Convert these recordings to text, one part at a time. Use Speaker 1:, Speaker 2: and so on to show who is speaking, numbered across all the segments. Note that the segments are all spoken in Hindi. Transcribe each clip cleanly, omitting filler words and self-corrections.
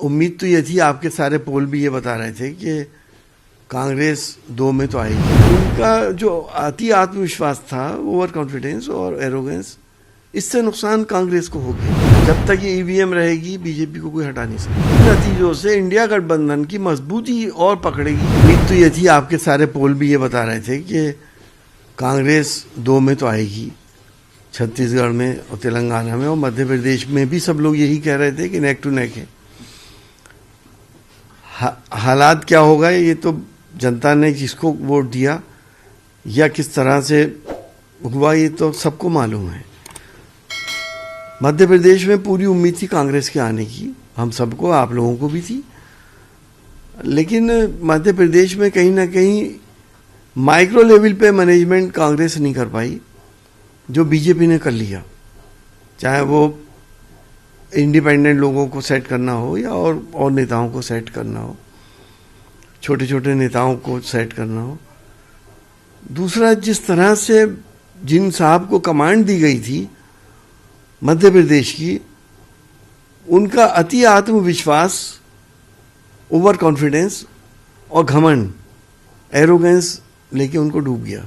Speaker 1: उम्मीद तो ये थी, आपके सारे पोल भी ये बता रहे थे कि कांग्रेस 2 में तो आएगी। उनका जो अति आत्मविश्वास था, ओवर कॉन्फिडेंस और एरोगेंस, इससे नुकसान कांग्रेस को होगी। जब तक ये ईवीएम रहेगी, बीजेपी को कोई हटा नहीं सकता। नतीजों से इंडिया गठबंधन की मजबूती और पकड़ेगी। उम्मीद तो ये थी, आपके सारे पोल भी ये बता रहे थे कि कांग्रेस 2 में तो आएगी, छत्तीसगढ़ में और तेलंगाना में और मध्य प्रदेश में भी सब लोग यही कह रहे थे कि नेक टू नेक है। हालात क्या होगा ये तो जनता ने जिसको वोट दिया या किस तरह से हुआ ये तो सबको मालूम है। मध्य प्रदेश में पूरी उम्मीद थी कांग्रेस के आने की, हम सबको, आप लोगों को भी थी। लेकिन मध्य प्रदेश में कहीं ना कहीं माइक्रो लेवल पे मैनेजमेंट कांग्रेस नहीं कर पाई जो बीजेपी ने कर लिया। चाहे वो इंडिपेंडेंट लोगों को सेट करना हो या और नेताओं को सेट करना हो, छोटे छोटे नेताओं को सेट करना हो। दूसरा, जिस तरह से जिन साहब को कमांड दी गई थी मध्य प्रदेश की, उनका अति आत्मविश्वास, ओवर कॉन्फिडेंस और घमंड, एरोगेंस लेके उनको डूब गया।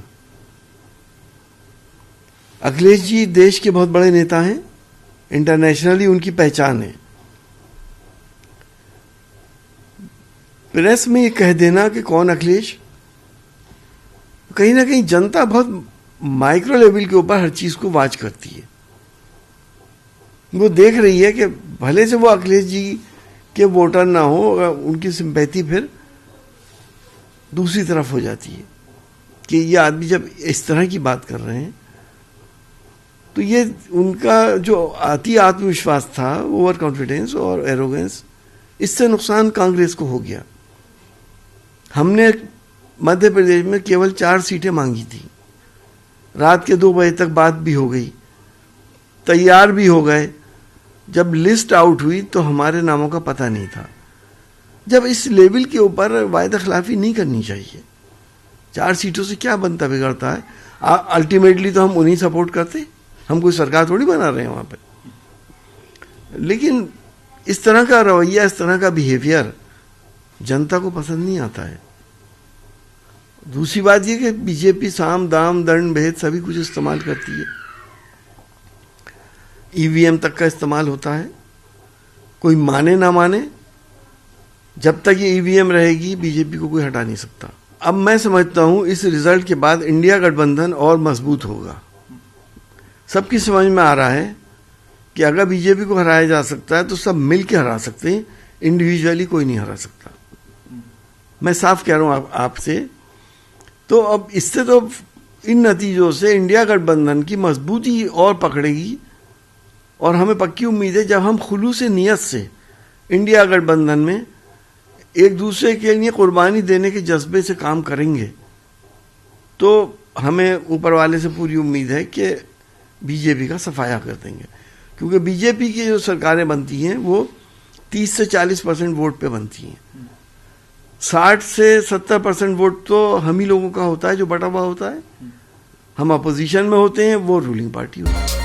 Speaker 1: अखिलेश जी देश के बहुत बड़े नेता हैं, इंटरनेशनली उनकी पहचान है। प्रेस में ये कह देना कि कौन अखिलेश, कहीं ना कहीं जनता बहुत माइक्रो लेवल के ऊपर हर चीज को वाच करती है। वो देख रही है कि भले से वो अखिलेश जी के वोटर ना हो, उनकी सिंपैथी फिर दूसरी तरफ हो जाती है कि ये आदमी जब इस तरह की बात कर रहे हैं, तो ये उनका जो अति आत्मविश्वास था, ओवर कॉन्फिडेंस और एरोगेंस, इससे नुकसान कांग्रेस को हो गया। हमने मध्य प्रदेश में केवल 4 सीटें मांगी थी, रात के 2 बजे तक बात भी हो गई, तैयार भी हो गए। जब लिस्ट आउट हुई तो हमारे नामों का पता नहीं था। जब इस लेवल के ऊपर वायदा खिलाफी नहीं करनी चाहिए। 4 सीटों से क्या बनता बिगड़ता है। अल्टीमेटली तो हम उन्हीं सपोर्ट करते, हम कोई सरकार थोड़ी बना रहे हैं वहां पे। लेकिन इस तरह का रवैया, इस तरह का बिहेवियर जनता को पसंद नहीं आता है। दूसरी बात यह कि बीजेपी साम दाम दंड भेद सभी कुछ इस्तेमाल करती है। ईवीएम तक का इस्तेमाल होता है। कोई माने ना माने, जब तक ये ईवीएम रहेगी बीजेपी को कोई हटा नहीं सकता। अब मैं समझता हूं इस रिजल्ट के बाद इंडिया गठबंधन और मजबूत होगा। सबकी समझ में आ रहा है कि अगर बीजेपी को हराया जा सकता है तो सब मिल के हरा सकते हैं, इंडिविजुअली कोई नहीं हरा सकता। मैं साफ कह रहा हूं आपसे। तो अब इससे तो इन नतीजों से इंडिया गठबंधन की मजबूती और पकड़ेगी और हमें पक्की उम्मीद है जब हम खुलूस नियत से इंडिया गठबंधन में एक दूसरे के लिए कुर्बानी देने के जज्बे से काम करेंगे तो हमें ऊपर वाले से पूरी उम्मीद है कि बीजेपी का सफाया कर देंगे। क्योंकि बीजेपी की जो सरकारें बनती हैं वो 30 से 40% वोट पे बनती हैं। 60 से 70% वोट तो हम ही लोगों का होता है जो बटा हुआ होता है। हम अपोजिशन में होते हैं, वो रूलिंग पार्टी होती है।